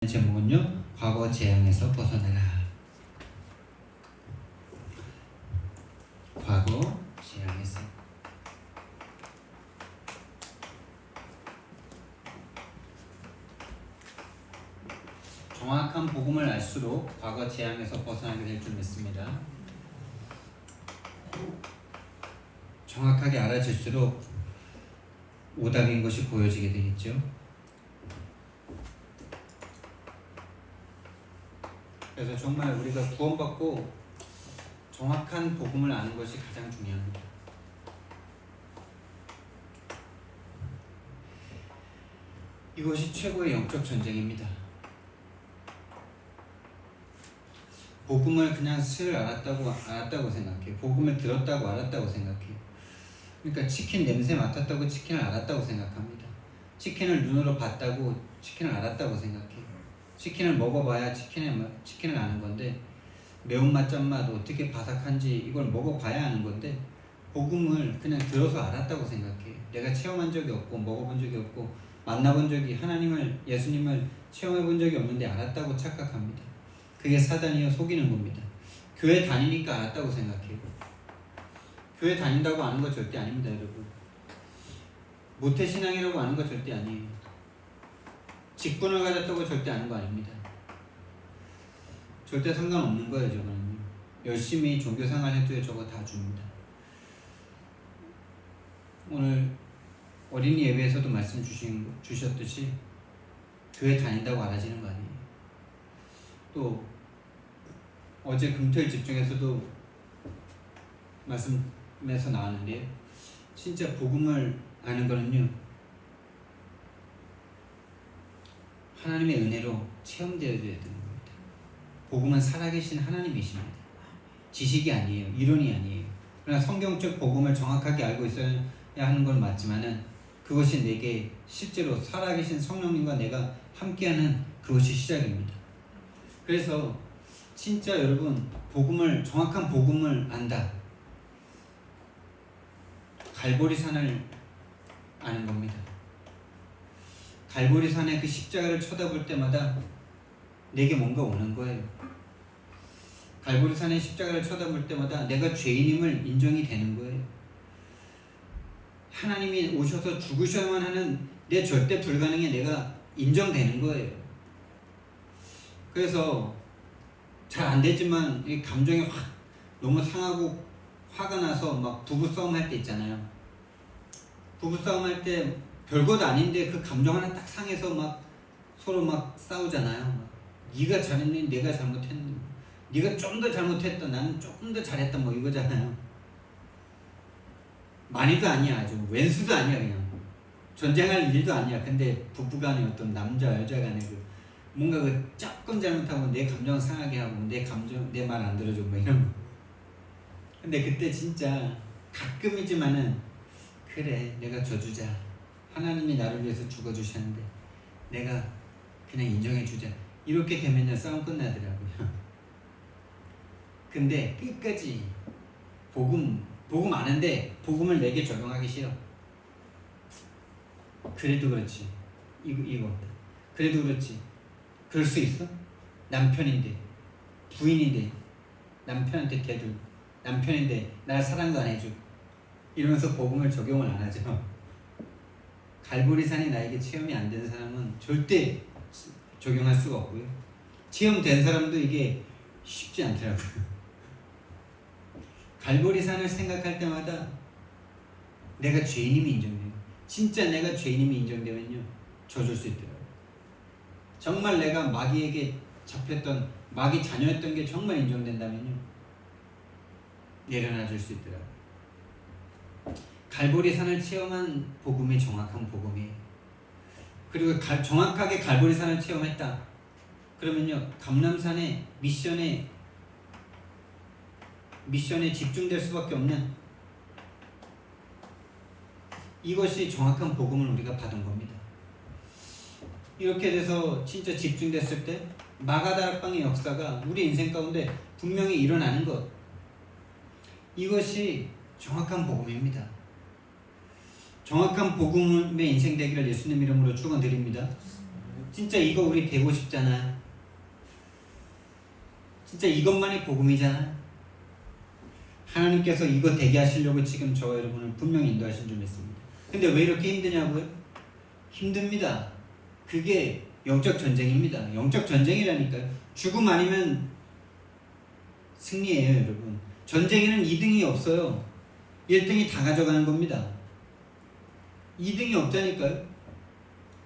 제목은요, 과거 재앙에서 벗어나라. 과거 재앙에서. 정확한 복음을 알수록 과거 재앙에서 벗어나게 될 줄 믿습니다. 정확하게 알아질수록 오답인 것이 보여지게 되겠죠. 그래서 정말 우리가 구원받고 정확한 복음을 아는 것이 가장 중요합니다. 이것이 최고의 영적 전쟁입니다. 복음을 그냥 슬 알았다고 생각해요. 복음을 들었다고 알았다고 생각해요. 그러니까 치킨 냄새 맡았다고 치킨을 알았다고 생각합니다. 치킨을 눈으로 봤다고 치킨을 알았다고 생각해요. 치킨을 먹어봐야 치킨을 아는 건데, 매운맛 짠맛 어떻게 바삭한지 이걸 먹어봐야 아는 건데, 복음을 그냥 들어서 알았다고 생각해요. 내가 체험한 적이 없고 먹어본 적이 없고 만나본 적이 하나님을, 예수님을 체험해본 적이 없는데 알았다고 착각합니다. 그게 사단이요 속이는 겁니다. 교회 다니니까 알았다고 생각해요. 교회 다닌다고 아는 거 절대 아닙니다, 여러분. 모태신앙이라고 아는 거 절대 아니에요. 직분을 가졌다고 절대 아는 거 아닙니다. 절대 상관없는 거예요, 저거는요. 열심히 종교생활 해도 저거 다 줍니다. 오늘 어린이 예배에서도 말씀 주셨듯이 교회 다닌다고 알아지는 거 아니에요. 또 어제 금토일 집중에서도 말씀에서 나왔는데요, 진짜 복음을 아는 거는요, 하나님의 은혜로 체험되어져야 되는 겁니다. 복음은 살아계신 하나님이십니다. 지식이 아니에요. 이론이 아니에요. 그러나 성경적 복음을 정확하게 알고 있어야 하는 건 맞지만은, 그것이 내게 실제로 살아계신 성령님과 내가 함께하는 그것이 시작입니다. 그래서 진짜 여러분, 정확한 복음을 안다. 갈보리산을 아는 겁니다. 갈보리산의 그 십자가를 쳐다볼 때마다 내게 뭔가 오는 거예요. 갈보리산의 십자가를 쳐다볼 때마다 내가 죄인임을 인정이 되는 거예요. 하나님이 오셔서 죽으셔야만 하는 내 절대 불가능에 내가 인정되는 거예요. 그래서 잘 안 되지만 이 감정이 확 너무 상하고 화가 나서 막 부부싸움 할 때 있잖아요. 부부싸움 할 때 별것 아닌데 그 감정 하나 딱 상해서 막 서로 막 싸우잖아요. 막 네가 잘했니? 내가 잘못했니? 네가 좀 더 잘못했다. 나는 조금 더 잘했다. 뭐 이거잖아요. 많이도 아니야. 아주 왼수도 아니야. 그냥 전쟁할 일도 아니야. 근데 부부간에 어떤 남자 여자간에 그 뭔가 그 조금 잘못하고 내 감정 상하게 하고 내 말 안 들어주고 뭐 이런 거. 근데 그때 진짜 가끔이지만은, 그래 내가 져주자. 하나님이 나를 위해서 죽어주셨는데 내가 그냥 인정해주자. 이렇게 되면요 싸움 끝나더라고요. 근데 끝까지 복음 아는데 복음을 내게 적용하기 싫어. 그래도 그렇지. 이거 그래도 그렇지. 그럴 수 있어? 남편인데, 부인인데, 남편한테 대들고, 남편인데 날 사랑도 안 해주고 이러면서 복음을 적용을 안 하죠. 갈보리산이 나에게 체험이 안 된 사람은 절대 적용할 수가 없고요. 체험된 사람도 이게 쉽지 않더라고요. 갈보리산을 생각할 때마다 내가 죄인임이 인정돼요. 진짜 내가 죄인임이 인정되면요 져줄 수 있더라고요. 정말 내가 마귀에게 잡혔던, 마귀 자녀였던 게 정말 인정된다면요 내려놔줄 수 있더라고요. 갈보리산을 체험한 복음이 정확한 복음이에요. 그리고 정확하게 갈보리산을 체험했다. 그러면요 감람산의 미션에 집중될 수밖에 없는, 이것이 정확한 복음을 우리가 받은 겁니다. 이렇게 돼서 진짜 집중됐을 때 마가다락방의 역사가 우리 인생 가운데 분명히 일어나는 것, 이것이 정확한 복음입니다. 정확한 복음의 인생 되기를 예수님 이름으로 축원드립니다. 진짜 이거 우리 되고 싶잖아요. 진짜 이것만이 복음이잖아요. 하나님께서 이거 되게 하시려고 지금 저 여러분을 분명히 인도하신 줄 믿습니다. 근데 왜 이렇게 힘드냐고요? 힘듭니다. 그게 영적 전쟁입니다. 영적 전쟁이라니까요. 죽음 아니면 승리예요, 여러분. 전쟁에는 2등이 없어요. 1등이 다 가져가는 겁니다. 2등이 없다니까요.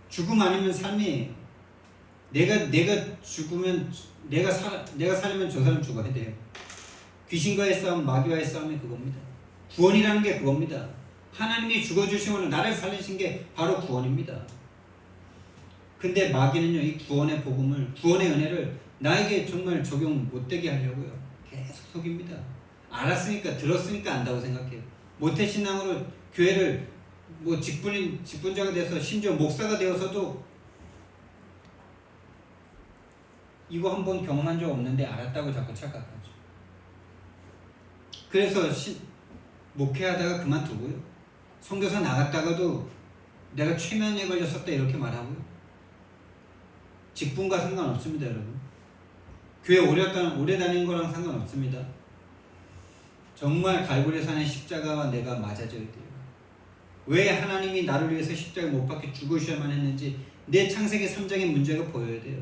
죽음 아니면 삶이에요. 내가 죽으면 내가 살면 저 사람 죽어야 돼요. 귀신과의 싸움, 마귀와의 싸움이 그겁니다. 구원이라는 게 그겁니다. 하나님이 죽어주시면 나를 살리신 게 바로 구원입니다. 근데 마귀는요, 이 구원의 복음을, 구원의 은혜를 나에게 정말 적용 못되게 하려고요. 계속 속입니다. 알았으니까, 들었으니까 안다고 생각해요. 모태신앙으로 교회를 뭐 직분자가 돼서 심지어 목사가 되어서도 이거 한번 경험한 적 없는데 알았다고 자꾸 착각하죠. 그래서 목회하다가 그만두고요. 선교사 나갔다가도 내가 최면에 걸렸었다 이렇게 말하고요. 직분과 상관없습니다, 여러분. 교회 오래 다닌 거랑 상관없습니다. 정말 갈보리산의 십자가와 내가 맞아져야 돼요. 왜 하나님이 나를 위해서 십자가에 못 박혀 죽으셔야만 했는지 내 창세기 3장의 문제가 보여야 돼요.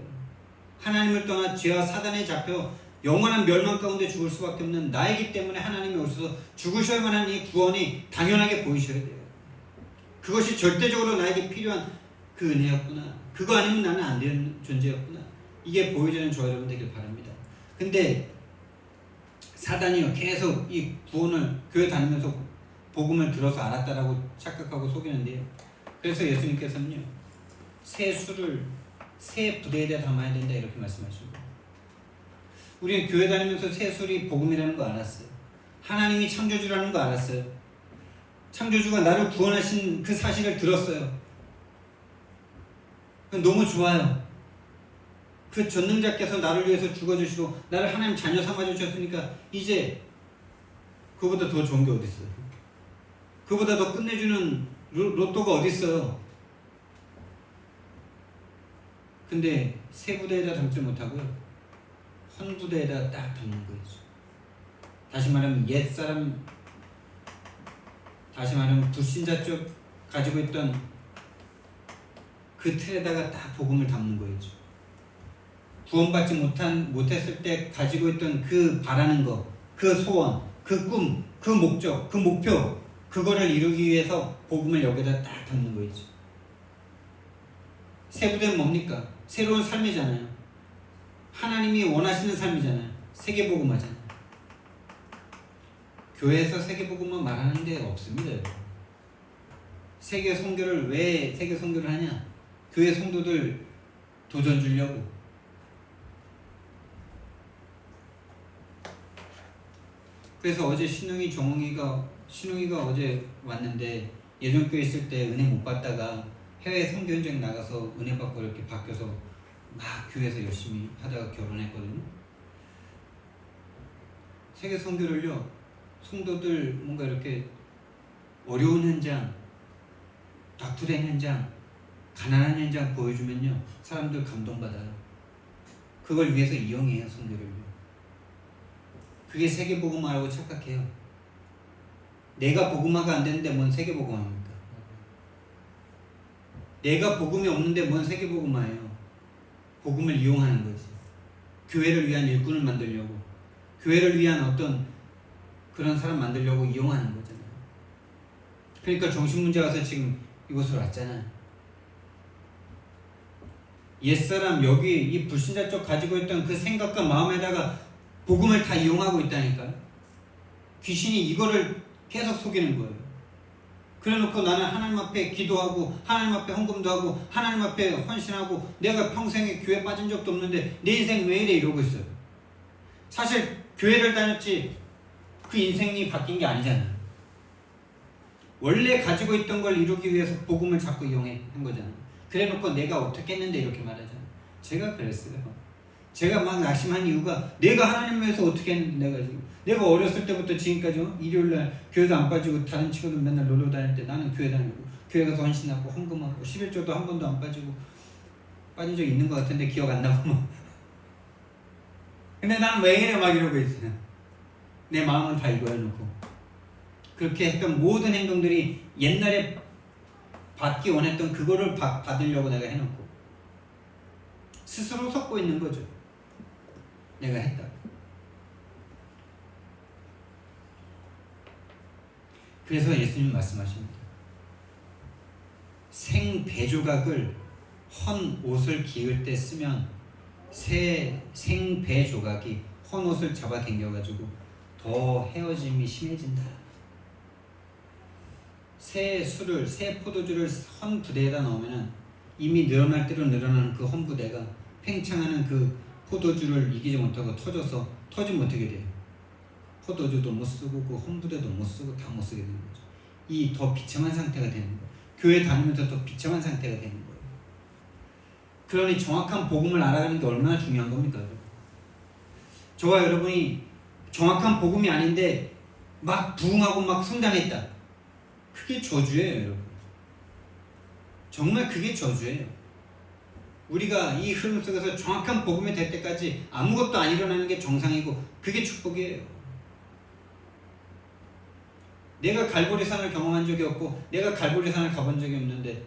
하나님을 떠나 죄와 사단에 잡혀 영원한 멸망 가운데 죽을 수밖에 없는 나이기 때문에 하나님이 오셔서 죽으셔야만 하는 이 구원이 당연하게 보이셔야 돼요. 그것이 절대적으로 나에게 필요한 그 은혜였구나. 그거 아니면 나는 안 되는 존재였구나. 이게 보여지는 저 여러분 되길 바랍니다. 근데 사단이요, 계속 이 구원을 교회 다니면서 복음을 들어서 알았다라고 착각하고 속이는데요. 그래서 예수님께서는요, 새 술을 새 부대에다 담아야 된다 이렇게 말씀하시고, 우리는 교회 다니면서 새 술이 복음이라는 거 알았어요. 하나님이 창조주라는 거 알았어요. 창조주가 나를 구원하신 그 사실을 들었어요. 너무 좋아요. 그 전능자께서 나를 위해서 죽어주시고 나를 하나님 자녀 삼아주셨으니까 이제 그보다 더 좋은 게 어디 있어요? 그보다 더 끝내주는 로또가 어디 있어요? 근데 새 부대에다 담지 못하고요, 헌 부대에다 딱 담는 거죠. 다시 말하면 불신자 쪽 가지고 있던 그 틀에다가 딱 복음을 담는 거죠. 구원받지 못했을 때 가지고 있던 그 바라는 거, 그 소원, 그 꿈, 그 목적, 그 목표, 그거를 이루기 위해서 복음을 여기다 딱 담는 거죠. 새 부대는 뭡니까? 새로운 삶이잖아요. 하나님이 원하시는 삶이잖아요. 세계복음 하잖아요. 교회에서 세계복음만 말하는 게 없습니다. 세계 선교를 왜 세계 선교를 하냐? 교회 성도들 도전 주려고. 그래서 어제 신웅이가 어제 왔는데, 예전 교회 있을 때 은혜 못 받다가 해외 선교 현장 나가서 은혜 받고 이렇게 바뀌어서 막 교회에서 열심히 하다가 결혼했거든요. 세계 선교를요, 성도들 뭔가 이렇게 어려운 현장, 다투된 현장, 가난한 현장 보여주면요, 사람들 감동받아요. 그걸 위해서 이용해요, 선교를요. 그게 세계복음화라고 착각해요. 내가 복음화가 안 되는데 뭔 세계복음화입니까? 내가 복음이 없는데 뭔 세계복음화예요? 복음을 이용하는 거지. 교회를 위한 일꾼을 만들려고, 교회를 위한 어떤 그런 사람 만들려고 이용하는 거잖아요. 그러니까 정신문제 와서 지금 이곳으로 왔잖아요. 옛사람, 여기 이 불신자 쪽 가지고 있던 그 생각과 마음에다가 복음을 다 이용하고 있다니까요. 귀신이 이거를 계속 속이는 거예요. 그래놓고 나는 하나님 앞에 기도하고 하나님 앞에 헌금도 하고 하나님 앞에 헌신하고 내가 평생에 교회 빠진 적도 없는데 내 인생 왜 이래 이러고 있어요. 사실 교회를 다녔지 그 인생이 바뀐 게 아니잖아요. 원래 가지고 있던 걸 이루기 위해서 복음을 자꾸 이용한 거잖아요. 그래놓고 내가 어떻게 했는데 이렇게 말하잖아요. 제가 그랬어요. 제가 막 낙심한 이유가 내가 하나님 위해서 어떻게 했는데 내가 어렸을 때부터 지금까지 일요일날 교회도 안 빠지고 다른 친구들 맨날 놀러 다닐 때 나는 교회 다니고 교회 가서 헌신하고 헌금하고 11조도 한 번도 안 빠지고 빠진 적 있는 것 같은데 기억 안 나고 막. 근데 난 왜 이래 막 이러고 있어요. 내 마음을 다 이거 해놓고. 그렇게 했던 모든 행동들이 옛날에 받기 원했던 그거를 받으려고 내가 해놓고 스스로 속고 있는 거죠. 내가 했다. 그래서 예수님 말씀하십니다. 생배조각을 헌 옷을 기을 때 쓰면 새 생배조각이 헌 옷을 잡아당겨가지고 더 헤어짐이 심해진다. 새 포도주를 헌 부대에다 넣으면 이미 늘어날 대로 늘어나는 그 헌 부대가 팽창하는 그 포도주를 이기지 못하고 터지면 어떻게 돼요? 포도주도 못 쓰고 그 헌 부대도 못 쓰고 다 못 쓰게 되는 거죠. 이 더 비참한 상태가 되는 거예요. 교회 다니면서 더 비참한 상태가 되는 거예요. 그러니 정확한 복음을 알아가는 게 얼마나 중요한 겁니까, 여러분? 저와 여러분이 정확한 복음이 아닌데 막 부흥하고 막 성장했다. 그게 저주예요, 여러분. 정말 그게 저주예요. 우리가 이 흐름 속에서 정확한 복음이 될 때까지 아무것도 안 일어나는 게 정상이고 그게 축복이에요. 내가 갈보리산을 경험한 적이 없고 내가 갈보리산을 가본 적이 없는데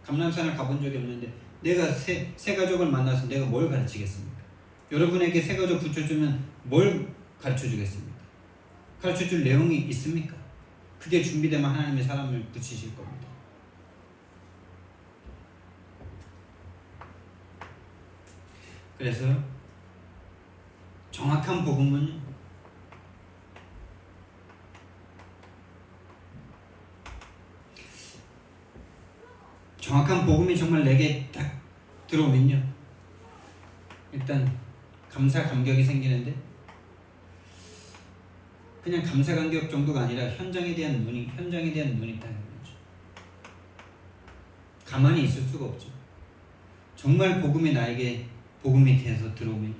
감람산을 가본 적이 없는데 내가 새 가족을 만나서 내가 뭘 가르치겠습니까? 여러분에게 새 가족 붙여주면 뭘 가르쳐주겠습니까? 가르쳐줄 내용이 있습니까? 그게 준비되면 하나님의 사람을 붙이실 겁니다. 그래서 정확한 복음은 정확한 복음이 정말 내게 딱 들어오면요, 일단 감사 감격이 생기는데 그냥 감사 감격 정도가 아니라 현장에 대한 눈이 딱 열리죠. 가만히 있을 수가 없죠. 정말 복음이 나에게 복음이 돼서 들어오면요,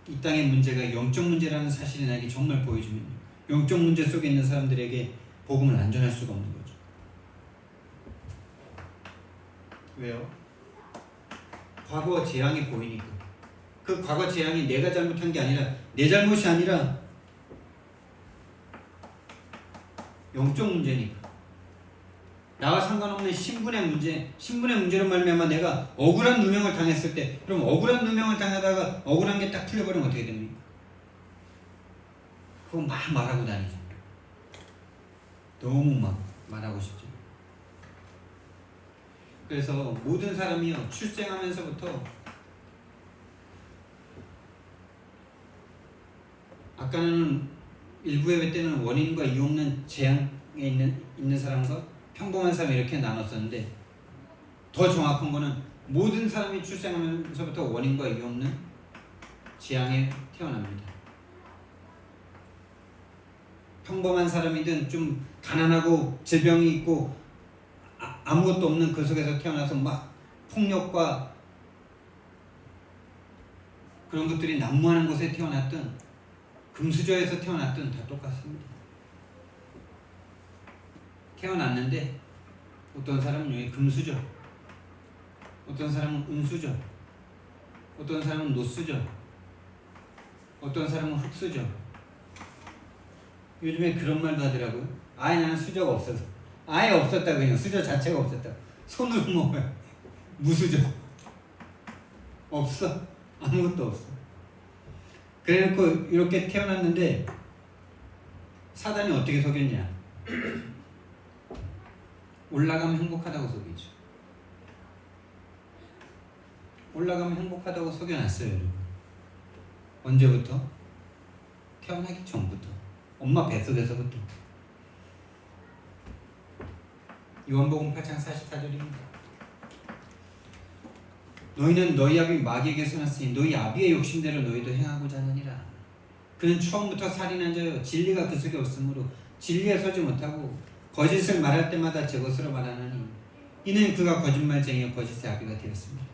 이 땅의 문제가 영적 문제라는 사실이 나에게 정말 보여주면요, 영적 문제 속에 있는 사람들에게 복음을 안 전할 수가 없는 거죠. 왜요? 과거 재앙이 보이니까. 그 과거 재앙이 내가 잘못한 게 아니라 내 잘못이 아니라 영적 문제니까. 나와 상관없는 신분의 문제로 말미암아 내가 억울한 누명을 당했을 때, 그럼 억울한 누명을 당하다가 억울한 게 딱 풀려버리면 어떻게 됩니까? 그거 막 말하고 다니죠. 너무 막 말하고 싶죠. 그래서 모든 사람이요, 출생하면서부터 아까는 일부 예배 때는 원인과 이유 없는 재앙에 있는 사람과 평범한 사람 이렇게 나눴었는데, 더 정확한 거는 모든 사람이 출생하면서부터 원인과 이유 없는 재앙에 태어납니다. 평범한 사람이든 좀 가난하고 질병이 있고 아무것도 없는 그 속에서 태어나서 막 폭력과 그런 것들이 난무하는 곳에 태어났든 금수저에서 태어났든 다 똑같습니다. 태어났는데 어떤 사람은 여기 금수저, 어떤 사람은 은수저, 어떤 사람은 노수저, 어떤 사람은 흙수저. 요즘에 그런 말도 하더라고요. 아예 나는 수저가 없어서. 아예 없었다고. 그냥 수저 자체가 없었다고. 손으로 먹어요. 무수저. 없어. 아무것도 없어. 그래놓고 이렇게 태어났는데 사단이 어떻게 속였냐. 올라가면 행복하다고 속이죠. 올라가면 행복하다고 속여놨어요, 여러분. 언제부터? 태어나기 전부터. 엄마 뱃속에서부터. 요한복음 8장 44절입니다. 너희는 너희 아비 마귀에게서 났으니 너희 아비의 욕심대로 너희도 행하고자 하느니라. 그는 처음부터 살인한 자요, 진리가 그 속에 없으므로 진리에 서지 못하고 거짓을 말할 때마다 제 것으로 말하나니 이는 그가 거짓말쟁이요 거짓의 아비가 되었습니다.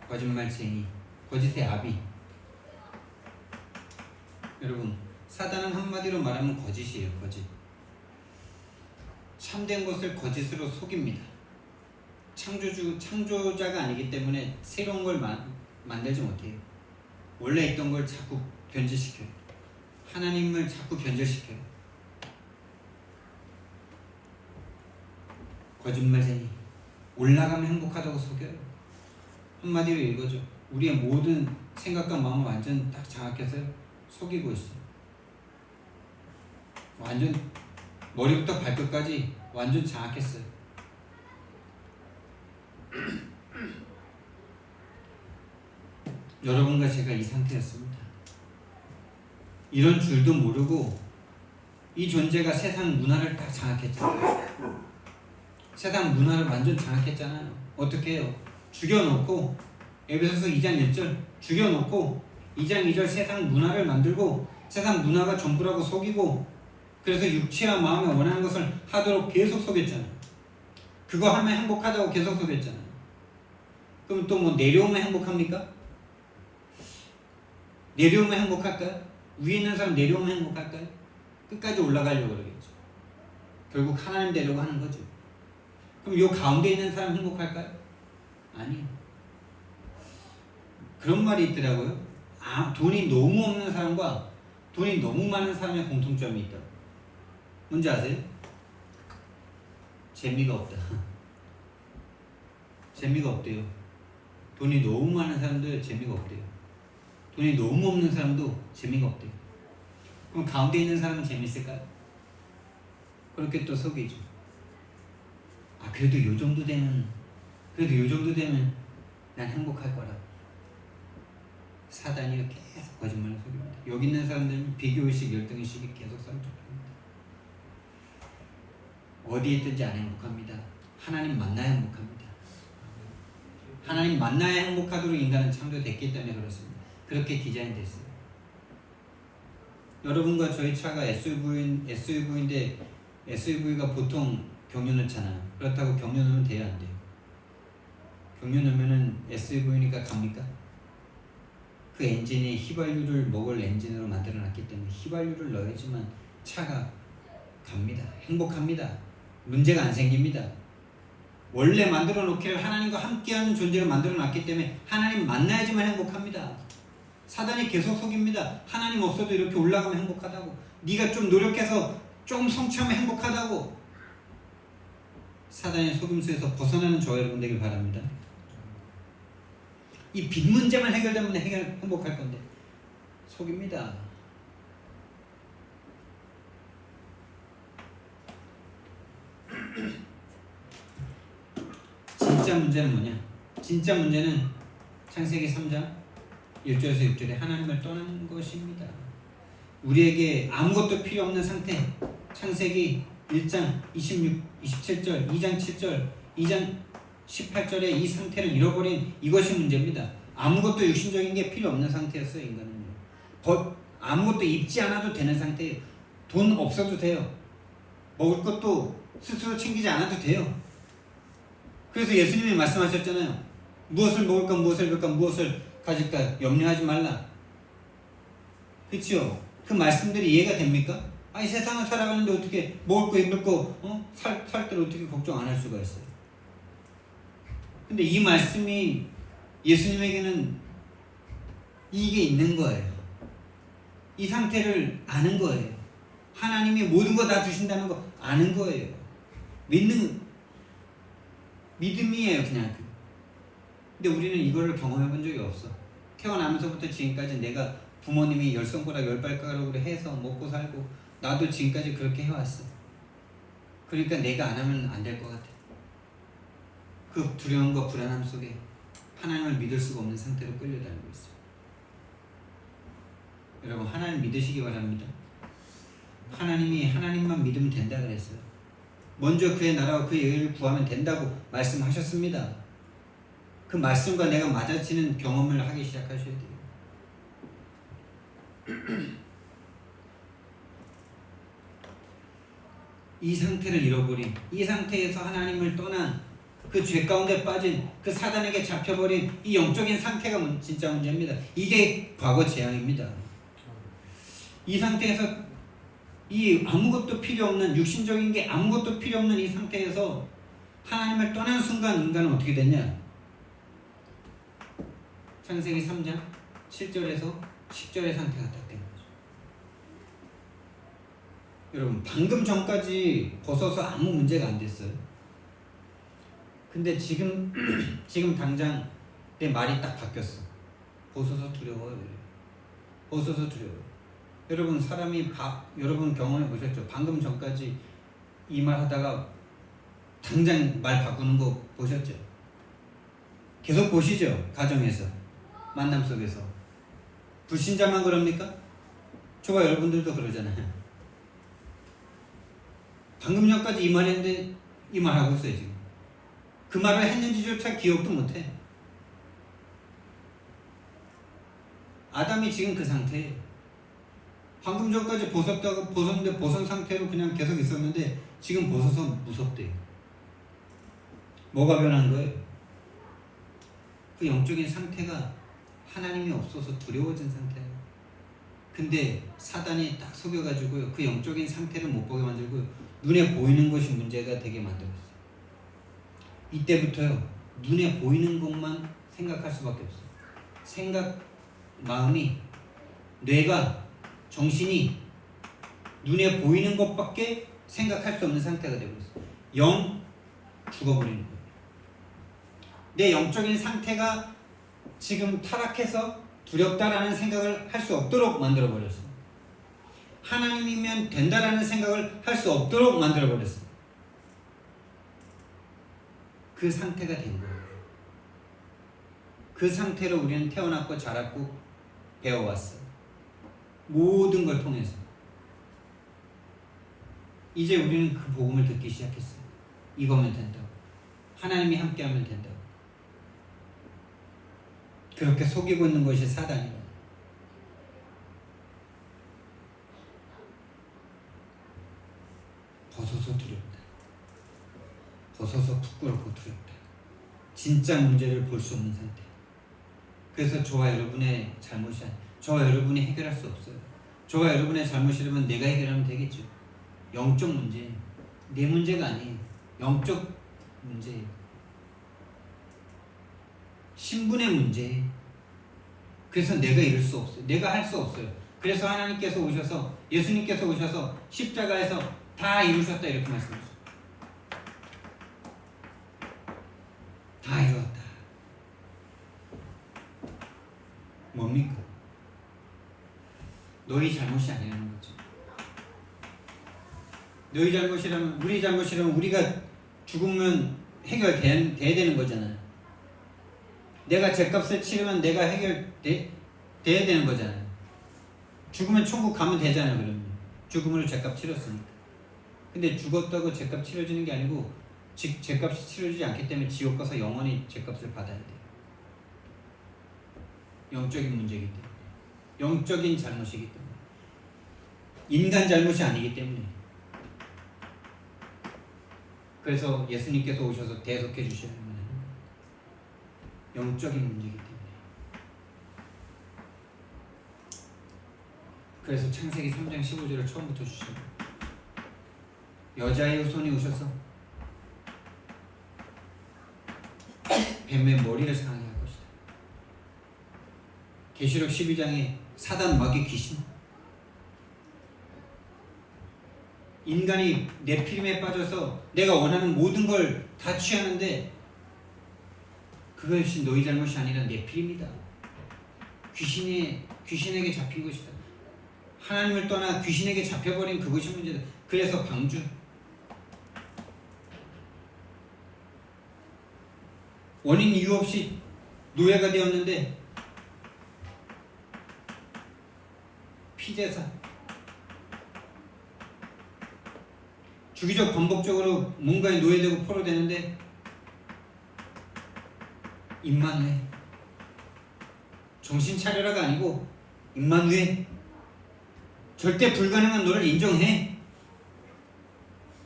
거짓말쟁이, 거짓의 아비. 여러분, 사단은 한마디로 말하면 거짓이에요. 거짓. 참된 것을 거짓으로 속입니다. 창조자가 아니기 때문에 새로운 걸 만들지 못해요. 원래 있던 걸 자꾸 변질시켜요. 하나님을 자꾸 변질시켜요. 거짓말쟁이. 올라가면 행복하다고 속여요. 한마디로 이거죠. 우리의 모든 생각과 마음을 완전 딱 장악해서 속이고 있어요. 완전 머리부터 발끝까지 완전 장악했어요. 여러분과 제가 이 상태였습니다. 이런 줄도 모르고 이 존재가 세상 문화를 딱 장악했잖아요. 세상 문화를 완전 장악했잖아요. 어떻게 해요? 죽여놓고 에베소서 2장 1절 죽여놓고 2장 2절 세상 문화를 만들고 세상 문화가 전부라고 속이고 그래서 육체와 마음에 원하는 것을 하도록 계속 속였잖아요. 그거 하면 행복하다고 계속 속였잖아요. 그럼 또 뭐 내려오면 행복합니까? 내려오면 행복할까요? 위에 있는 사람 내려오면 행복할까요? 끝까지 올라가려고 그러겠죠. 결국 하나님 되려고 하는 거죠. 그럼 요 가운데 있는 사람 행복할까요? 아니요. 그런 말이 있더라고요. 돈이 너무 없는 사람과 돈이 너무 많은 사람의 공통점이 있다. 뭔지 아세요? 재미가 없다. 재미가 없대요. 돈이 너무 많은 사람도 재미가 없대요. 돈이 너무 없는 사람도 재미가 없대요. 그럼 가운데 있는 사람은 재밌을까요? 그렇게 또 속이죠. 그래도 요 정도 되면 난 행복할 거라고. 사단이 계속 거짓말을 속입니다. 여기 있는 사람들은 비교의식, 열등의식이 계속 성립합니다. 어디에 있든지 안 행복합니다. 하나님 만나야 행복합니다. 하나님 만나야 행복하도록 인간은 창조됐기 때문에 그렇습니다. 그렇게 디자인됐어요. 여러분과 저희 차가 SUV인데 SUV가 보통 경유 넣잖아요. 그렇다고 경유 넣으면 돼요, 안 돼요? 경유 넣으면은 SUV니까 갑니까? 그 엔진이 휘발유를 먹을 엔진으로 만들어놨기 때문에 휘발유를 넣어야지만 차가 갑니다. 행복합니다. 문제가 안 생깁니다. 원래 만들어 놓기를 하나님과 함께하는 존재로 만들어 놨기 때문에 하나님 만나야지만 행복합니다. 사단이 계속 속입니다. 하나님 없어도 이렇게 올라가면 행복하다고. 네가 좀 노력해서 좀 성취하면 행복하다고. 사단의 속임수에서 벗어나는 저와 여러분 되길 바랍니다. 이 빚 문제만 해결되면 행복할 건데 속입니다. 진짜 문제는 뭐냐? 진짜 문제는 창세기 3장 1절에서 6절에 하나님을 떠난 것입니다. 우리에게 아무것도 필요 없는 상태. 창세기 1장 26, 27절, 2장 7절, 2장 18절에 이 상태를 잃어버린 이것이 문제입니다. 아무것도 육신적인 게 필요 없는 상태였어요. 인간은요. 아무것도 입지 않아도 되는 상태예요. 돈 없어도 돼요. 먹을 것도 스스로 챙기지 않아도 돼요. 그래서 예수님이 말씀하셨잖아요. 무엇을 먹을까, 무엇을 입을까, 무엇을 가질까 염려하지 말라. 그렇죠? 그 말씀들이 이해가 됩니까? 이 세상을 살아가는데 어떻게 먹을 거, 입을 거, 살 때를 어떻게 걱정 안 할 수가 있어요? 근데 이 말씀이 예수님에게는 이게 있는 거예요. 이 상태를 아는 거예요. 하나님이 모든 거 다 주신다는 거 아는 거예요. 믿음이에요, 그냥. 근데 우리는 이거를 경험해 본 적이 없어. 태어나면서부터 지금까지 내가 부모님이 10손가락 10발가락으로 해서 먹고 살고 나도 지금까지 그렇게 해왔어. 그러니까 내가 안 하면 안 될 것 같아. 그 두려움과 불안함 속에 하나님을 믿을 수가 없는 상태로 끌려다니고 있어요. 여러분, 하나님 믿으시기 바랍니다. 하나님이 하나님만 믿으면 된다 그랬어요. 먼저 그의 나라와 그의 의를 구하면 된다고 말씀하셨습니다. 그 말씀과 내가 맞아치는 경험을 하기 시작하셔야 돼요. 이 상태를 잃어버린, 이 상태에서 하나님을 떠난, 그 죄 가운데 빠진, 그 사단에게 잡혀버린 이 영적인 상태가 진짜 문제입니다. 이게 과거 재앙입니다. 이 상태에서 이 아무것도 필요 없는 육신적인 게 아무것도 필요 없는 이 상태에서 하나님을 떠난 순간 인간은 어떻게 됐냐? 창세기 3장 7절에서 10절의 상태가 딱 된 거죠. 여러분 방금 전까지 벗어서 아무 문제가 안 됐어요. 근데 지금 당장 내 말이 딱 바뀌었어. 벗어서 두려워요. 벗어서 두려워요. 여러분 여러분 경험해 보셨죠? 방금 전까지 이 말 하다가 당장 말 바꾸는 거 보셨죠? 계속 보시죠? 가정에서 만남 속에서 불신자만 그럽니까? 저와 여러분들도 그러잖아요. 방금 전까지 이 말 했는데 이 말 하고 있어요 지금. 그 말을 했는지조차 기억도 못해. 아담이 지금 그 상태예요. 방금 전까지 벗었는데 벗은 상태로 그냥 계속 있었는데 지금 벗어서 무섭대요. 뭐가 변한 거예요? 그 영적인 상태가 하나님이 없어서 두려워진 상태예요. 근데 사단이 딱 속여가지고요. 그 영적인 상태를 못 보게 만들고 눈에 보이는 것이 문제가 되게 만들었어요. 이때부터요. 눈에 보이는 것만 생각할 수밖에 없어요. 생각, 마음이, 뇌가, 정신이 눈에 보이는 것밖에 생각할 수 없는 상태가 되고 있어요. 영 죽어버리는 거예요. 내 영적인 상태가 지금 타락해서 두렵다라는 생각을 할 수 없도록 만들어버렸어요. 하나님이면 된다라는 생각을 할 수 없도록 만들어버렸어요. 그 상태가 된 거예요. 그 상태로 우리는 태어났고 자랐고 배워왔어요. 모든 걸 통해서. 이제 우리는 그 복음을 듣기 시작했어요. 이거면 된다고. 하나님이 함께하면 된다고. 그렇게 속이고 있는 것이 사단이에요. 벗어서 두렵다. 벗어서 부끄럽고 두렵다. 진짜 문제를 볼 수 없는 상태. 그래서 저와 여러분의 잘못이 아니에요. 저와 여러분이 해결할 수 없어요. 저와 여러분의 잘못이라면 내가 해결하면 되겠죠. 영적 문제예요. 내 문제가 아니에요. 영적 문제예요. 신분의 문제예요. 그래서 내가 이룰 수 없어요. 내가 할 수 없어요. 그래서 하나님께서 오셔서 예수님께서 오셔서 십자가에서 다 이루셨다 이렇게 말씀하셨어요. 다 이루었다. 뭡니까? 너희 잘못이 아니라는 거죠. 너희 잘못이라면, 우리 잘못이라면 우리가 죽으면 해결돼야 되는 거잖아요. 내가 죗값을 치르면 내가 해결돼야 되는 거잖아요. 죽으면 천국 가면 되잖아요. 그러면 죽음으로 죗값 치렀으니까. 근데 죽었다고 죗값 치러지는 게 아니고 죗값이 치러지지 않기 때문에 지옥 가서 영원히 죗값을 받아야 돼요. 영적인 문제이기 때문에, 영적인 잘못이기 때문에, 인간 잘못이 아니기 때문에. 그래서 예수님께서 오셔서 대속해 주시는 거예요. 영적인 문제이기 때문에. 그래서 창세기 3장 15절을 처음부터 주셔요. 여자의 후손이 오셔서 뱀의 머리를 상하게 할 것이다. 계시록 12장에 사단, 마귀, 귀신, 인간이 네피림에 빠져서 내가 원하는 모든 걸 다 취하는데 그것이 너희 잘못이 아니라 네피림이다. 귀신에게 잡힌 것이다. 하나님을 떠나 귀신에게 잡혀버린 그것이 문제다. 그래서 방주, 원인 이유 없이 노예가 되었는데 피제사, 주기적 반복적으로 뭔가에 노예되고 포로되는데 임만회, 정신 차려라가 아니고 임만회, 절대 불가능한 너를 인정해.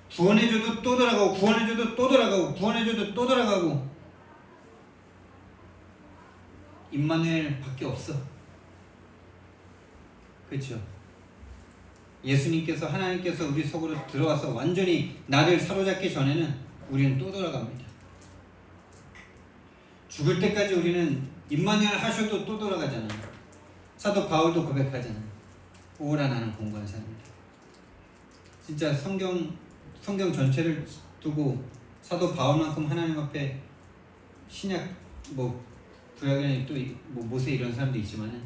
구원해줘도 또 돌아가고, 구원해줘도 또 돌아가고, 구원해줘도 또 돌아가고. 임마누엘 밖에 없어. 그렇죠? 예수님께서 하나님께서 우리 속으로 들어와서 완전히 나를 사로잡기 전에는 우리는 또 돌아갑니다. 죽을 때까지 우리는 임마누엘 하셔도 또 돌아가잖아요. 사도 바울도 고백하잖아요. 오라 나는 공고한 사람이다. 진짜 성경 전체를 두고 사도 바울만큼 하나님 앞에 신약 구약에는 또 모세 이런 사람도 있지만은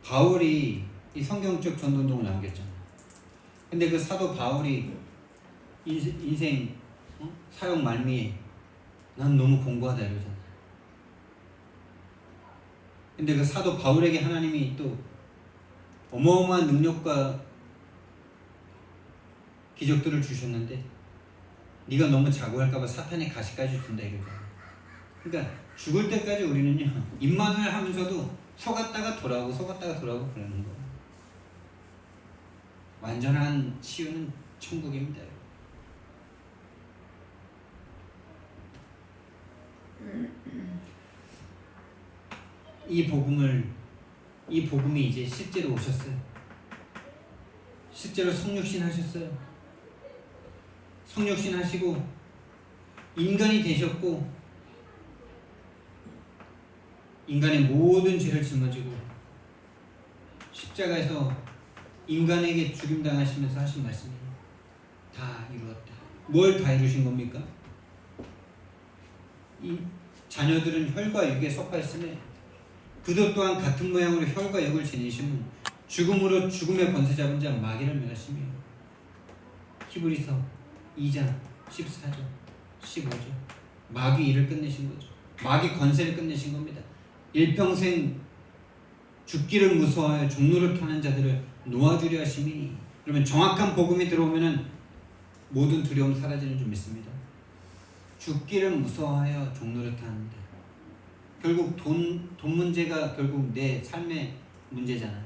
바울이 이 성경적 전도운동을 남겼잖아. 근데 그 사도 바울이 인생 사역 말미에 난 너무 공고하다 이러잖아. 근데 그 사도 바울에게 하나님이 또 어마어마한 능력과 기적들을 주셨는데 네가 너무 자고할까봐 사탄의 가시까지 준다 이거잖아. 그러니까 죽을 때까지 우리는요 임마누엘 하면서도 속았다가 돌아오고 속았다가 돌아오고 그러는 거예요. 완전한 치유는 천국입니다. 이 복음이 이제 실제로 오셨어요. 실제로 성육신 하셨어요. 성육신 하시고 인간이 되셨고 인간의 모든 죄를 짊어지고 십자가에서 인간에게 죽임당하시면서 하신 말씀이 다 이루었다. 뭘 다 이루신 겁니까? 이 자녀들은 혈과 육에 속하였으며 그도 또한 같은 모양으로 혈과 육을 지니심은 죽음으로 죽음의 권세 잡은 자 마귀를 멸하시며 히브리서 2장 14절 15절 마귀 일을 끝내신 거죠. 마귀 권세를 끝내신 겁니다. 일평생 죽기를 무서워하여 종노릇 하는 자들을 놓아주려 하심이니. 그러면 정확한 복음이 들어오면은 모든 두려움 사라지는 줄 믿습니다. 죽기를 무서워하여 종노릇 하는데 결국 돈 문제가 결국 내 삶의 문제잖아요.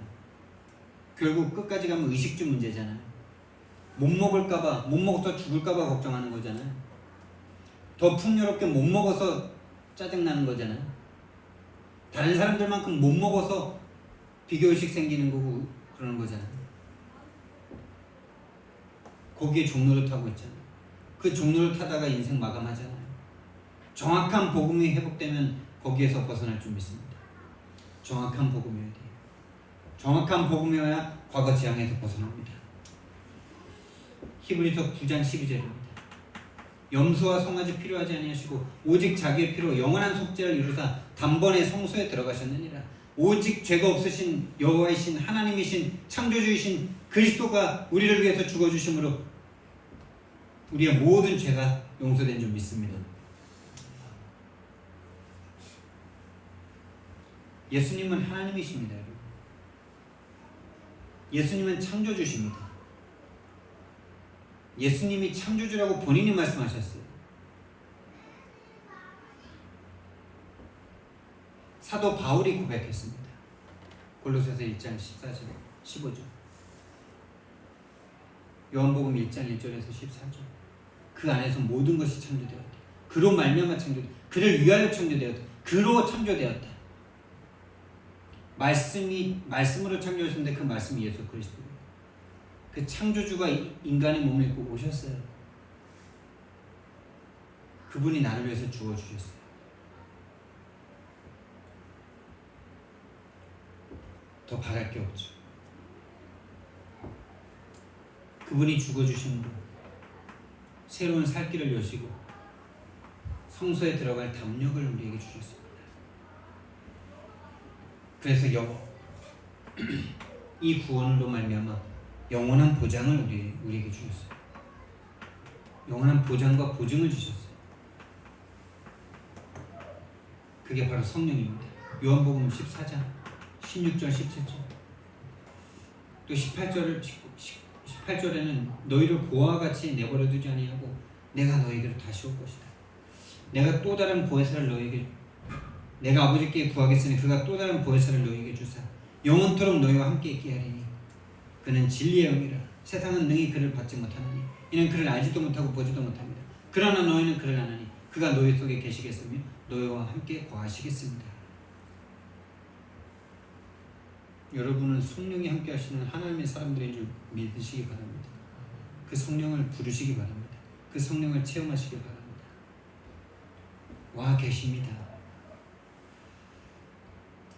결국 끝까지 가면 의식주 문제잖아요. 못 먹을까봐, 못 먹어서 죽을까봐 걱정하는 거잖아요. 더 풍요롭게 못 먹어서 짜증나는 거잖아요. 다른 사람들만큼 못 먹어서 비교의식 생기는 거고 그러는 거잖아요. 거기에 종노릇 하고 있잖아요. 그 종노릇 하다가 인생 마감하잖아요. 정확한 복음이 회복되면 거기에서 벗어날 줄 믿습니다. 정확한 복음이어야 돼요. 정확한 복음이어야 과거 재앙에서 벗어납니다. 히브리서 9장 12절입니다. 염소와 송아지 필요하지 아니하시고 오직 자기의 피로 영원한 속죄를 이루사 단번에 성소에 들어가셨느니라. 오직 죄가 없으신 여호와이신 하나님이신 창조주이신 그리스도가 우리를 위해서 죽어주심으로 우리의 모든 죄가 용서된 줄 믿습니다. 예수님은 하나님이십니다. 여러분. 예수님은 창조주십니다. 예수님이 창조주라고 본인이 말씀하셨어요. 사도 바울이 고백했습니다. 골로새서 1장 14절 15절 요한복음 1장 1절에서 14절 그 안에서 모든 것이 창조되었다. 그로 말미암아 창조되었다. 그를 위하여 창조되었다. 그로 창조되었다. 말씀으로 창조하셨는데 그 말씀이 예수 그리스도예요. 그 창조주가 인간의 몸을 입고 오셨어요. 그분이 나를 위해서 죽어주셨어요. 더 바랄 게 없죠. 그분이 죽어주심으로 새로운 살 길을 여시고 성소에 들어갈 담력을 우리에게 주셨습니다. 그래서 이 구원으로 말미암아 영원한 보장을 우리에게 주셨어요. 영원한 보장과 보증을 주셨어요. 그게 바로 성령입니다. 요한복음 14장 16절 17절 또 18절에는 너희를 고아와 같이 내버려 두지 아니하고 내가 너희에게로 다시 올 것이다. 내가 또 다른 보혜사를 너희에게 내가 아버지께 구하겠으니 그가 또 다른 보혜사를 너희에게 주사 영원토록 너희와 함께 있게 하리니 그는 진리의 영이라 세상은 능히 그를 받지 못하느니 이는 그를 알지도 못하고 보지도 못합니다. 그러나 너희는 그를 아나니 그가 너희 속에 계시겠으며 너희와 함께 거하시겠습니다. 여러분은 성령이 함께 하시는 하나님의 사람들인 줄 믿으시기 바랍니다. 그 성령을 부르시기 바랍니다. 그 성령을 체험하시기 바랍니다. 와 계십니다.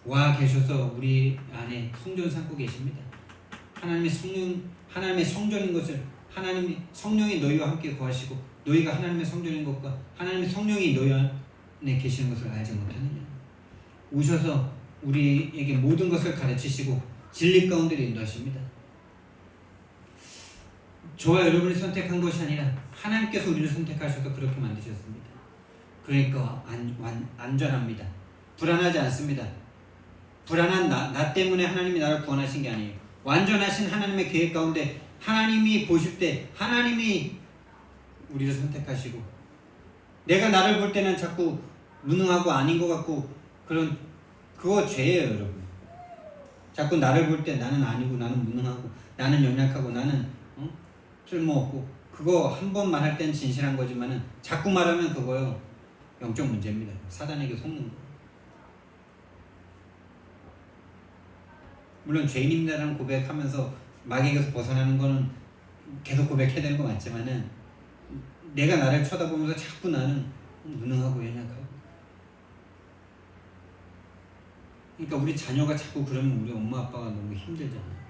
와 계셔서 우리 안에 성전 삼고 계십니다. 하나님의 성전인 것을 하나님이 성령이 너희와 함께 거하시고 너희가 하나님의 성전인 것과 하나님의 성령이 너희 안에 계시는 것을 알지 못하느냐. 오셔서 우리에게 모든 것을 가르치시고 진리 가운데 인도하십니다. 저와 여러분이 선택한 것이 아니라 하나님께서 우리를 선택하셔서 그렇게 만드셨습니다. 그러니까 안전합니다. 불안하지 않습니다. 불안한 나 때문에 하나님이 나를 구원하신 게 아니에요. 완전하신 하나님의 계획 가운데 하나님이 보실 때 하나님이 우리를 선택하시고 내가 나를 볼 때는 자꾸 무능하고 아닌 것 같고 그거 죄예요, 여러분. 자꾸 나를 볼 때 나는 아니고 나는 무능하고 나는 연약하고 나는 쓸모없고 그거 한 번 말할 땐 진실한 거지만은 자꾸 말하면 그거요 영적 문제입니다. 사단에게 속는 거. 물론 죄인입니다라는 고백하면서 마귀에게서 벗어나는 거는 계속 고백해야 되는 거 맞지만은 내가 나를 쳐다보면서 자꾸 나는 무능하고 연약하고 그러니까 우리 자녀가 자꾸 그러면 우리 엄마 아빠가 너무 힘들잖아요.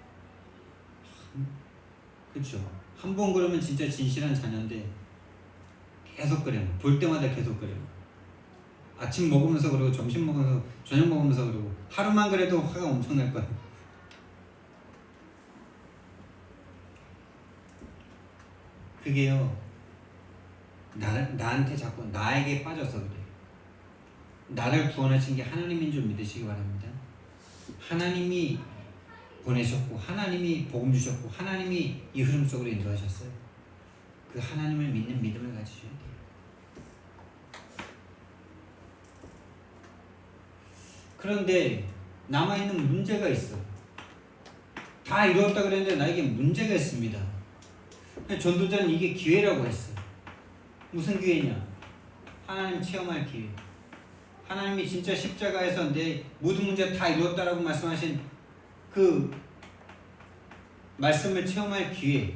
그렇죠? 한 번 그러면 진짜 진실한 자녀인데 계속 그래요. 볼 때마다 계속 그래요. 아침 먹으면서 그러고 점심 먹으면서 저녁 먹으면서 그러고 하루만 그래도 화가 엄청 날 거예요. 그게요 나한테 자꾸 나에게 빠져서 그래요. 나를 구원하신 게 하나님인 줄 믿으시기 바랍니다. 하나님이 보내셨고 하나님이 복음 주셨고 하나님이 이 흐름 속으로 인도하셨어요. 그 하나님을 믿는 믿음을 가지셔야 돼요. 그런데 남아있는 문제가 있어. 다 이루었다 그랬는데 나에게 문제가 있습니다. 전도자는 이게 기회라고 했어. 무슨 기회냐? 하나님 체험할 기회. 하나님이 진짜 십자가에서 내 모든 문제 다 이루었다라고 말씀하신 그 말씀을 체험할 기회.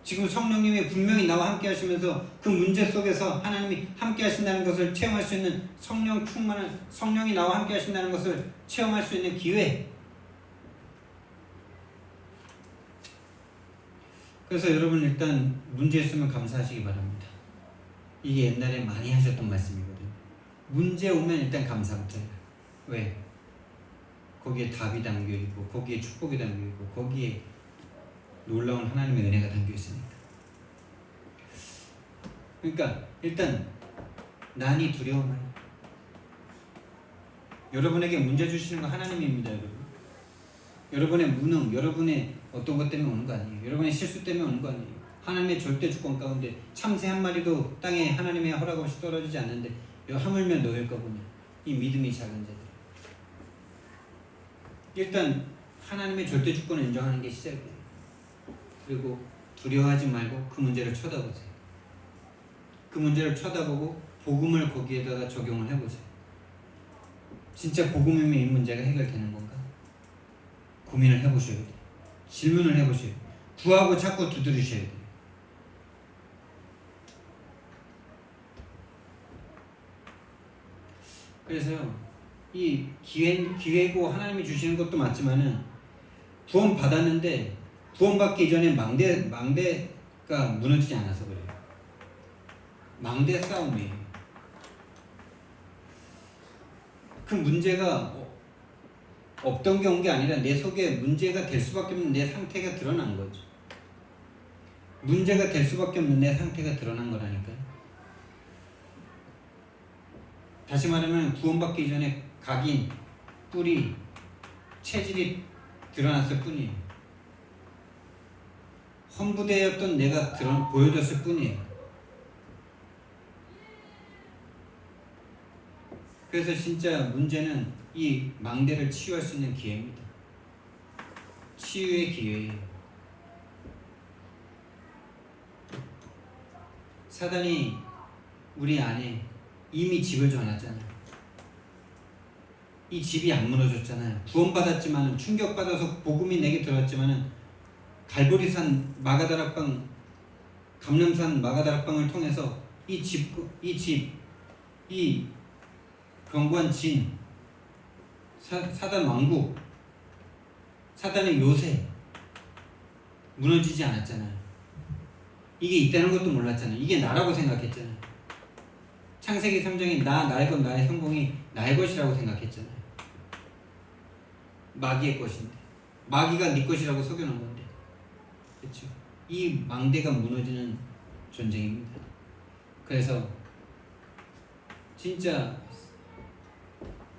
지금 성령님이 분명히 나와 함께 하시면서 그 문제 속에서 하나님이 함께 하신다는 것을 체험할 수 있는 성령 충만한 성령이 나와 함께 하신다는 것을 체험할 수 있는 기회. 그래서 여러분 일단 문제 있으면 감사하시기 바랍니다. 이게 옛날에 많이 하셨던 말씀이거든요. 문제 오면 일단 감사부터 해요. 왜? 거기에 답이 담겨있고 거기에 축복이 담겨있고 거기에 놀라운 하나님의 은혜가 담겨있으니까. 그러니까 일단 난이 두려움을 여러분에게 문제 주시는 건 하나님입니다. 여러분의 무능, 여러분의 어떤 것 때문에 오는 거 아니에요. 여러분의 실수 때문에 오는 거 아니에요. 하나님의 절대 주권 가운데 참새 한 마리도 땅에 하나님의 허락 없이 떨어지지 않는데 하물며 너일까 보냐. 이 믿음이 작은 자들. 일단 하나님의 절대 주권을 인정하는 게 시작이에요. 그리고 두려워하지 말고 그 문제를 쳐다보세요. 그 문제를 쳐다보고 복음을 거기에다가 적용을 해보세요. 진짜 복음이면 이 문제가 해결되는 건가? 고민을 해보셔야 돼요. 질문을 해보셔야 돼요. 구하고 자꾸 두드리셔야 돼요. 그래서요, 이 기회고 하나님이 주시는 것도 맞지만은 구원 받았는데 구원받기 이전에 망대가 무너지지 않아서 그래요. 망대 싸움이에요. 그 문제가 없던 게 온 게 아니라 내 속에 문제가 될 수밖에 없는 내 상태가 드러난 거죠. 문제가 될 수밖에 없는 내 상태가 드러난 거라니까요. 다시 말하면 구원받기 이전에 각인, 뿌리, 체질이 드러났을 뿐이에요. 헌부대였던 내가 보여졌을 뿐이에요. 그래서 진짜 문제는 이 망대를 치유할 수 있는 기회입니다. 치유의 기회예요. 사단이 우리 안에 이미 집을 정하잖아요. 이 집이 안 무너졌잖아요. 구원받았지만 충격받아서 복음이 내게 들어왔지만은 갈보리산 마가다락방 감람산 마가다락방을 통해서 이 견고한 진 사단 왕국 사단의 요새 무너지지 않았잖아요. 이게 있다는 것도 몰랐잖아요. 이게 나라고 생각했잖아요. 창세기 3장에 나의 것 나의 성공이 나의 것이라고 생각했잖아요. 마귀의 것인데 마귀가 네 것이라고 속여놓은 건데 그렇죠? 이 망대가 무너지는 전쟁입니다. 그래서 진짜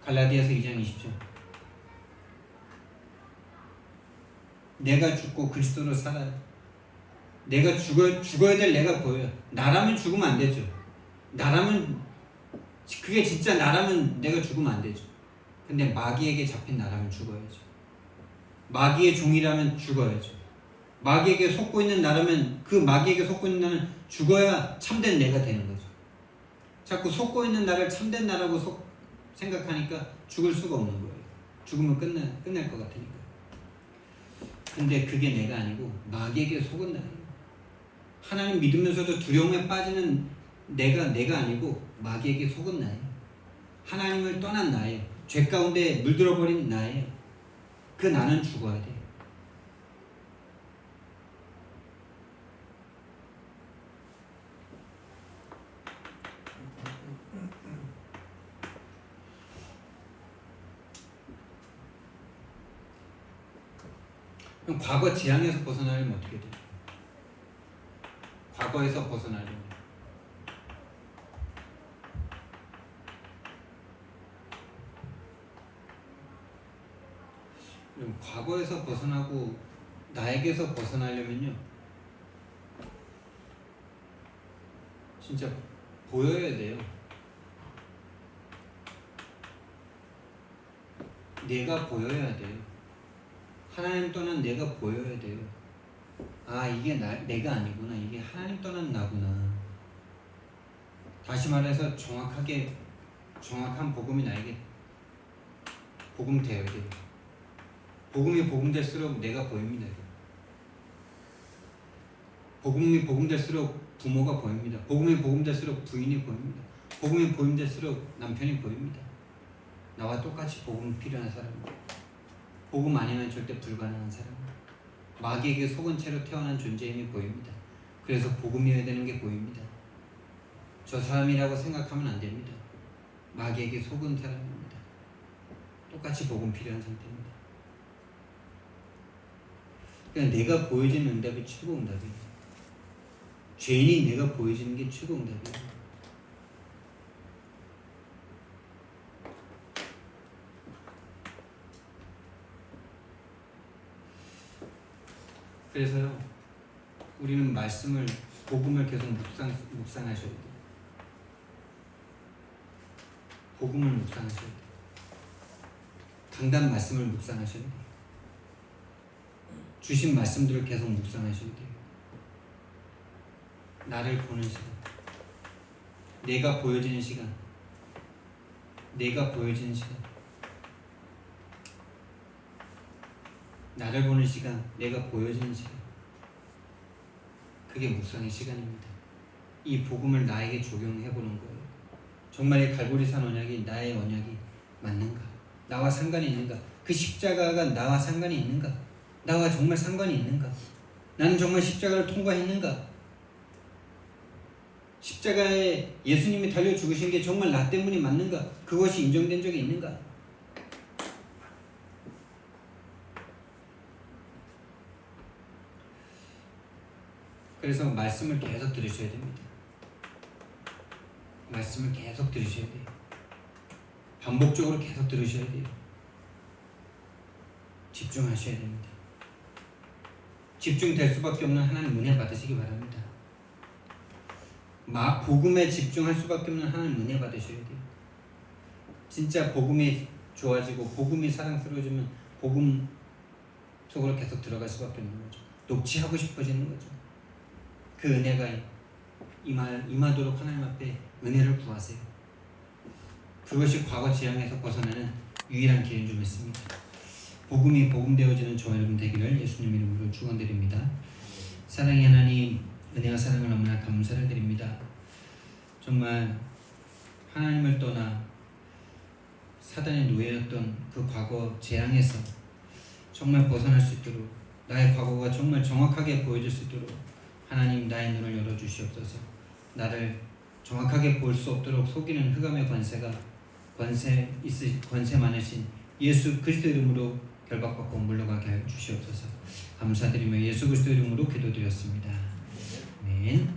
갈라디아서 2장 20절 내가 죽고 그리스도로 살아요. 내가 죽어야 될 내가 보여요. 나라면 죽으면 안 되죠. 나라면 그게 진짜 나라면 내가 죽으면 안 되죠. 근데 마귀에게 잡힌 나라면 죽어야죠. 마귀의 종이라면 죽어야죠. 마귀에게 속고 있는 나라면 그 마귀에게 속고 있는 나는 죽어야 참된 내가 되는 거죠. 자꾸 속고 있는 나를 참된 나라고 생각하니까 죽을 수가 없는 거예요. 죽으면 끝날 것 같으니까. 근데 그게 내가 아니고 마귀에게 속은 나예요. 하나님 믿으면서도 두려움에 빠지는 내가 아니고 마귀에게 속은 나예요. 하나님을 떠난 나예요. 죄 가운데 물들어버린 나예요. 그 나는 죽어야 돼요. 그럼 과거 재앙에서 벗어나려면 어떻게 돼요? 과거에서 벗어나려면 과거에서 벗어나고 나에게서 벗어나려면요 진짜 보여야 돼요. 내가 보여야 돼요. 하나님 떠난 내가 보여야 돼요. 아 이게 내가 아니구나. 이게 하나님 떠난 나구나. 다시 말해서 정확한 복음이 나에게 복음되어야 돼요. 복음이 복음될수록 내가 보입니다. 복음이 복음될수록 부모가 보입니다. 복음이 복음될수록 부인이 보입니다. 복음이 복음될수록 남편이 보입니다. 나와 똑같이 복음 필요한 사람입니다. 복음 아니면 절대 불가능한 사람입니다. 마귀에게 속은 채로 태어난 존재임이 보입니다. 그래서 복음이어야 되는 게 보입니다. 저 사람이라고 생각하면 안 됩니다. 마귀에게 속은 사람입니다. 똑같이 복음 필요한 상태입니다. 그냥 내가 보여지는 응답이 최고 응답이에요. 죄인이 내가 보여지는 게 최고 응답이에요. 그래서요, 우리는 복음을 계속 묵상하셔야 돼요. 복음을 묵상하셔야 돼요. 강단 말씀을 묵상하셔야 돼요. 주신 말씀들을 계속 묵상하셔야 돼요. 나를 보는 시간, 내가 보여지는 시간, 나를 보는 시간, 내가 보여지는 시간, 그게 묵상의 시간입니다. 이 복음을 나에게 적용해보는 거예요. 정말 이 갈보리산 언약이 나의 언약이 맞는가? 나와 상관이 있는가? 그 십자가가 나와 상관이 있는가? 나와 정말 상관이 있는가? 나는 정말 십자가를 통과했는가? 십자가에 예수님이 달려 죽으신 게 정말 나 때문이 맞는가? 그것이 인정된 적이 있는가? 그래서 말씀을 계속 들으셔야 됩니다. 말씀을 계속 들으셔야 돼요. 반복적으로 계속 들으셔야 돼요. 집중하셔야 됩니다. 집중될 수밖에 없는 하나님 은혜 받으시기 바랍니다. 복음에 집중할 수밖에 없는 하나님 은혜 받으셔야 돼요. 진짜 복음이 좋아지고 복음이 사랑스러워지면 복음 속으로 계속 들어갈 수밖에 없는 거죠. 녹취하고 싶어지는 거죠. 그 은혜가 임하도록 하나님 앞에 은혜를 구하세요. 그것이 과거 재앙에서 벗어나는 유일한 길인 줄 믿습니다. 복음이 복음되어지는 저와 여러분 되기를 예수님 이름으로 축원드립니다. 사랑의 하나님, 은혜와 사랑을 너무나 감사를 드립니다. 정말 하나님을 떠나 사단의 노예였던 그 과거 재앙에서 정말 벗어날 수 있도록, 나의 과거가 정말 정확하게 보여질 수 있도록 하나님 나의 눈을 열어주시옵소서. 나를 정확하게 볼 수 없도록 속이는 흑암의 권세 많으신 예수 그리스도 이름으로 결박받고 물러가게 하여 주시옵소서. 감사드리며 예수 그리스도 이름으로 기도드렸습니다. 아멘.